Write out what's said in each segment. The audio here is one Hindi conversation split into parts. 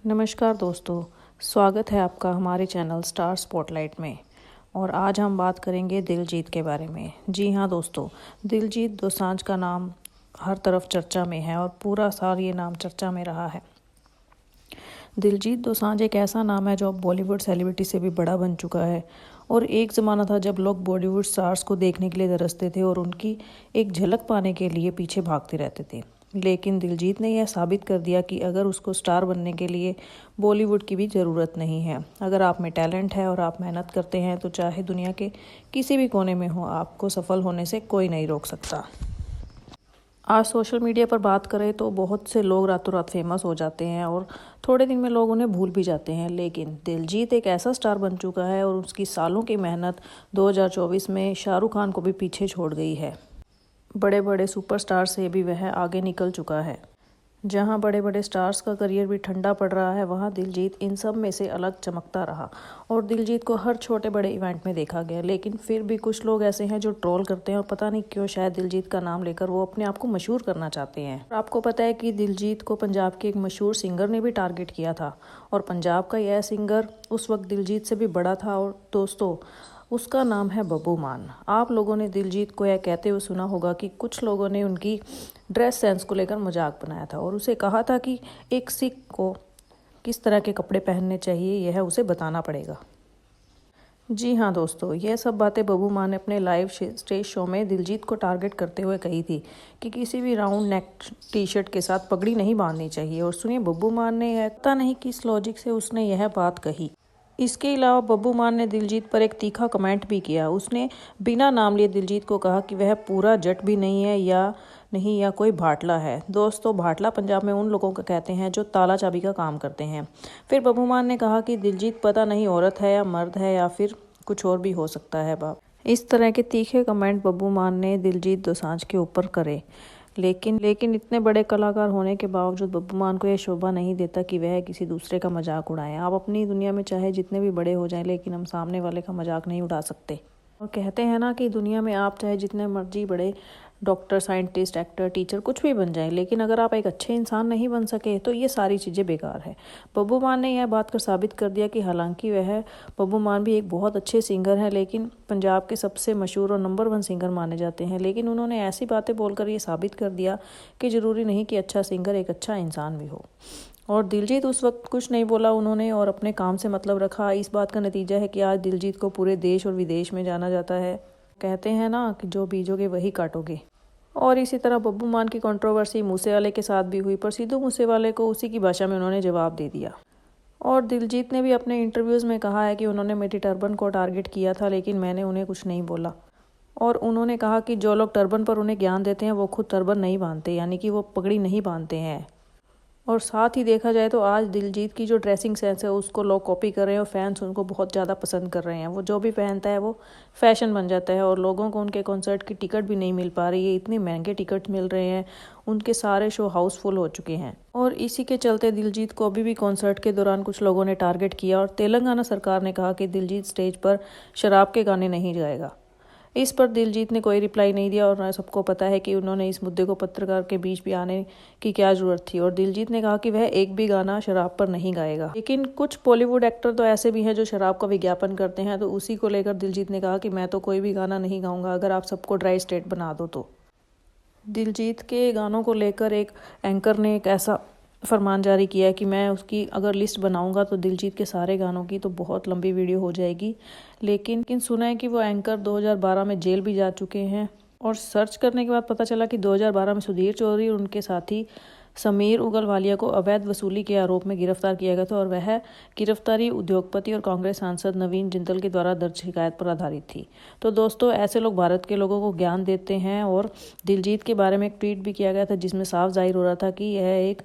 नमस्कार दोस्तों, स्वागत है आपका हमारे चैनल स्टार स्पॉटलाइट में। और आज हम बात करेंगे दिलजीत के बारे में। जी हाँ दोस्तों, दिलजीत दोसांझ का नाम हर तरफ चर्चा में है और पूरा साल ये नाम चर्चा में रहा है। दिलजीत दोसांझ एक ऐसा नाम है जो अब बॉलीवुड सेलिब्रिटी से भी बड़ा बन चुका है। और एक ज़माना था जब लोग बॉलीवुड स्टार्स को देखने के लिए तरसते थे और उनकी एक झलक पाने के लिए पीछे भागते रहते थे। लेकिन दिलजीत ने यह साबित कर दिया कि अगर उसको स्टार बनने के लिए बॉलीवुड की भी ज़रूरत नहीं है। अगर आप में टैलेंट है और आप मेहनत करते हैं तो चाहे दुनिया के किसी भी कोने में हो, आपको सफल होने से कोई नहीं रोक सकता। आज सोशल मीडिया पर बात करें तो बहुत से लोग रातों रात फेमस हो जाते हैं और थोड़े दिन में लोग उन्हें भूल भी जाते हैं। लेकिन दिलजीत एक ऐसा स्टार बन चुका है और उसकी सालों की मेहनत 2024 में शाहरुख खान को भी पीछे छोड़ गई है। बड़े बड़े सुपरस्टार से भी वह आगे निकल चुका है। जहां बड़े बड़े स्टार्स का करियर भी ठंडा पड़ रहा है, वहां दिलजीत इन सब में से अलग चमकता रहा और दिलजीत को हर छोटे बड़े इवेंट में देखा गया। लेकिन फिर भी कुछ लोग ऐसे हैं जो ट्रोल करते हैं और पता नहीं क्यों, शायद दिलजीत का नाम लेकर वो अपने आप को मशहूर करना चाहते हैं। आपको पता है कि दिलजीत को पंजाब के एक मशहूर सिंगर ने भी टारगेट किया था और पंजाब का यह सिंगर उस वक्त दिलजीत से भी बड़ा था। और दोस्तों, उसका नाम है बब्बू मान। आप लोगों ने दिलजीत को यह कहते हुए सुना होगा कि कुछ लोगों ने उनकी ड्रेस सेंस को लेकर मजाक बनाया था और उसे कहा था कि एक सिख को किस तरह के कपड़े पहनने चाहिए यह उसे बताना पड़ेगा। जी हाँ दोस्तों, यह सब बातें बब्बू मान ने अपने लाइव स्टेज शो में दिलजीत को टारगेट करते हुए कही थी कि किसी भी राउंड नेक टी शर्ट के साथ पगड़ी नहीं बांधनी चाहिए। और सुनिए, बब्बू मान ने यह पता नहीं किस लॉजिक से उसने यह बात कही। इसके अलावा बब्बू मान ने दिलजीत पर एक तीखा कमेंट भी किया। उसने बिना नाम लिए दिलजीत को कहा कि वह पूरा जट भी नहीं है या कोई भाटला है। दोस्तों, भाटला पंजाब में उन लोगों को कहते हैं जो ताला चाबी का काम करते हैं। फिर बब्बू मान ने कहा कि दिलजीत पता नहीं औरत है या मर्द है या फिर कुछ और भी हो सकता है बाप। इस तरह के तीखे कमेंट बब्बू मान ने दिलजीत दोसांझ के ऊपर करे। लेकिन इतने बड़े कलाकार होने के बावजूद बब्बू मान को यह शोभा नहीं देता कि वह किसी दूसरे का मजाक उड़ाएं। आप अपनी दुनिया में चाहे जितने भी बड़े हो जाएं, लेकिन हम सामने वाले का मजाक नहीं उड़ा सकते। और कहते हैं ना कि दुनिया में आप चाहे जितने मर्जी बड़े डॉक्टर, साइंटिस्ट, एक्टर, टीचर कुछ भी बन जाए, लेकिन अगर आप एक अच्छे इंसान नहीं बन सके तो ये सारी चीज़ें बेकार है। बब्बू मान ने यह बात कर साबित कर दिया कि हालांकि बब्बू मान भी एक बहुत अच्छे सिंगर हैं, लेकिन पंजाब के सबसे मशहूर और नंबर 1 सिंगर माने जाते हैं। लेकिन उन्होंने ऐसी बातें बोलकर ये साबित कर दिया कि ज़रूरी नहीं कि अच्छा सिंगर एक अच्छा इंसान भी हो। और दिलजीत उस वक्त कुछ नहीं बोला उन्होंने और अपने काम से मतलब रखा। इस बात का नतीजा है कि आज दिलजीत को पूरे देश और विदेश में जाना जाता है। कहते हैं ना कि जो बीजोगे वही काटोगे। और इसी तरह बब्बू मान की कंट्रोवर्सी मूसेवाले के साथ भी हुई, पर सिद्धू मूसेवाले को उसी की भाषा में उन्होंने जवाब दे दिया। और दिलजीत ने भी अपने इंटरव्यूज़ में कहा है कि उन्होंने मेरी टर्बन को टारगेट किया था, लेकिन मैंने उन्हें कुछ नहीं बोला। और उन्होंने कहा कि जो लोग टर्बन पर उन्हें ज्ञान देते हैं वो खुद टर्बन नहीं बांधते, यानी कि वो पगड़ी नहीं बांधते हैं। और साथ ही देखा जाए तो आज दिलजीत की जो ड्रेसिंग सेंस है उसको लोग कॉपी कर रहे हैं और फैंस उनको बहुत ज़्यादा पसंद कर रहे हैं। वो जो भी पहनता है वो फैशन बन जाता है और लोगों को उनके कॉन्सर्ट की टिकट भी नहीं मिल पा रही है। इतने महंगे टिकट मिल रहे हैं, उनके सारे शो हाउसफुल हो चुके हैं। और इसी के चलते दिलजीत को अभी भी कॉन्सर्ट के दौरान कुछ लोगों ने टारगेट किया और तेलंगाना सरकार ने कहा कि दिलजीत स्टेज पर शराब के गाने नहीं गाएगा। इस पर दिलजीत ने कोई रिप्लाई नहीं दिया और सबको पता है कि उन्होंने इस मुद्दे को पत्रकार के बीच भी आने की क्या जरूरत थी। और दिलजीत ने कहा कि वह एक भी गाना शराब पर नहीं गाएगा। लेकिन कुछ बॉलीवुड एक्टर तो ऐसे भी हैं जो शराब का विज्ञापन करते हैं, तो उसी को लेकर दिलजीत ने कहा कि मैं तो कोई भी गाना नहीं गाऊंगा अगर आप सबको ड्राई स्टेट बना दो तो। दिलजीत के गानों को लेकर एक एंकर ने एक ऐसा फरमान जारी किया है कि मैं उसकी अगर लिस्ट बनाऊंगा तो दिलजीत के सारे गानों की तो बहुत लंबी वीडियो हो जाएगी। लेकिन सुना है कि वो एंकर 2012 में जेल भी जा चुके हैं। और सर्च करने के बाद पता चला कि 2012 में सुधीर चौधरी और उनके साथी समीर उगलवालिया को अवैध वसूली के आरोप में गिरफ्तार किया गया था और वह गिरफ्तारी उद्योगपति और कांग्रेस सांसद नवीन जिंदल के द्वारा दर्ज शिकायत पर आधारित थी। तो दोस्तों, ऐसे लोग भारत के लोगों को ज्ञान देते हैं। और दिलजीत के बारे में एक ट्वीट भी किया गया था जिसमें साफ जाहिर हो रहा था कि यह एक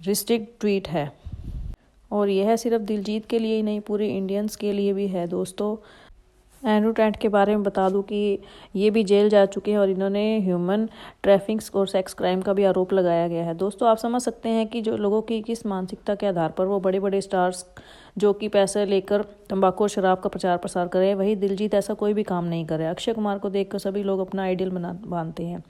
रिस्ट्रिक्ट ट्वीट है और यह सिर्फ दिलजीत के लिए ही नहीं, पूरे इंडियंस के लिए भी है। दोस्तों, एंड्रू टैट के बारे में बता दूं कि ये भी जेल जा चुके हैं और इन्होंने ह्यूमन ट्रैफिकिंग और सेक्स क्राइम का भी आरोप लगाया गया है। दोस्तों, आप समझ सकते हैं कि जो लोगों की किस मानसिकता के आधार पर वो बड़े बड़े स्टार्स जो कि पैसे लेकर तंबाकू और शराब का प्रचार प्रसार करें, वही दिलजीत ऐसा कोई भी काम नहीं करे। अक्षय कुमार को देखकर सभी लोग अपना आइडियल मानते हैं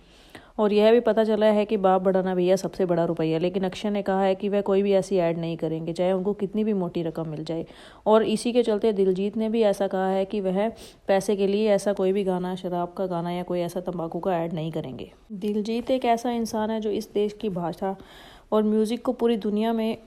और यह भी पता चला है कि बाप बड़ा ना भैया सबसे बड़ा रुपया। लेकिन अक्षय ने कहा है कि वह कोई भी ऐसी ऐड नहीं करेंगे, चाहे उनको कितनी भी मोटी रकम मिल जाए। और इसी के चलते दिलजीत ने भी ऐसा कहा है कि वह पैसे के लिए ऐसा कोई भी गाना, शराब का गाना या कोई ऐसा तंबाकू का ऐड नहीं करेंगे। दिलजीत एक ऐसा इंसान है जो इस देश की भाषा और म्यूज़िक को पूरी दुनिया में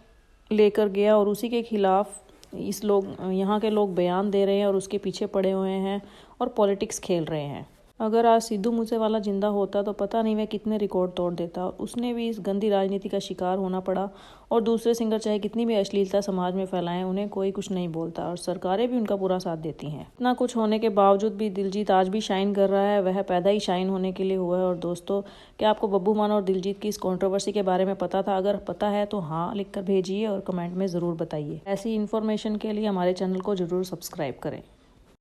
लेकर गया और उसी के खिलाफ यहाँ के लोग बयान दे रहे हैं और उसके पीछे पड़े हुए हैं और पॉलिटिक्स खेल रहे हैं। अगर आज सिद्धू मूसेवाला जिंदा होता तो पता नहीं वह कितने रिकॉर्ड तोड़ देता। उसने भी इस गंदी राजनीति का शिकार होना पड़ा। और दूसरे सिंगर चाहे कितनी भी अश्लीलता समाज में फैलाएं, उन्हें कोई कुछ नहीं बोलता और सरकारें भी उनका पूरा साथ देती हैं। इतना कुछ होने के बावजूद भी दिलजीत आज भी शाइन कर रहा है। वह पैदा ही शाइन होने के लिए हुआ है। और दोस्तों, क्या आपको बब्बू मान और दिलजीत की इस कंट्रोवर्सी के बारे में पता था? अगर पता है तो हाँ लिख कर भेजिए और कमेंट में ज़रूर बताइए। ऐसी इन्फॉर्मेशन के लिए हमारे चैनल को ज़रूर सब्सक्राइब करें।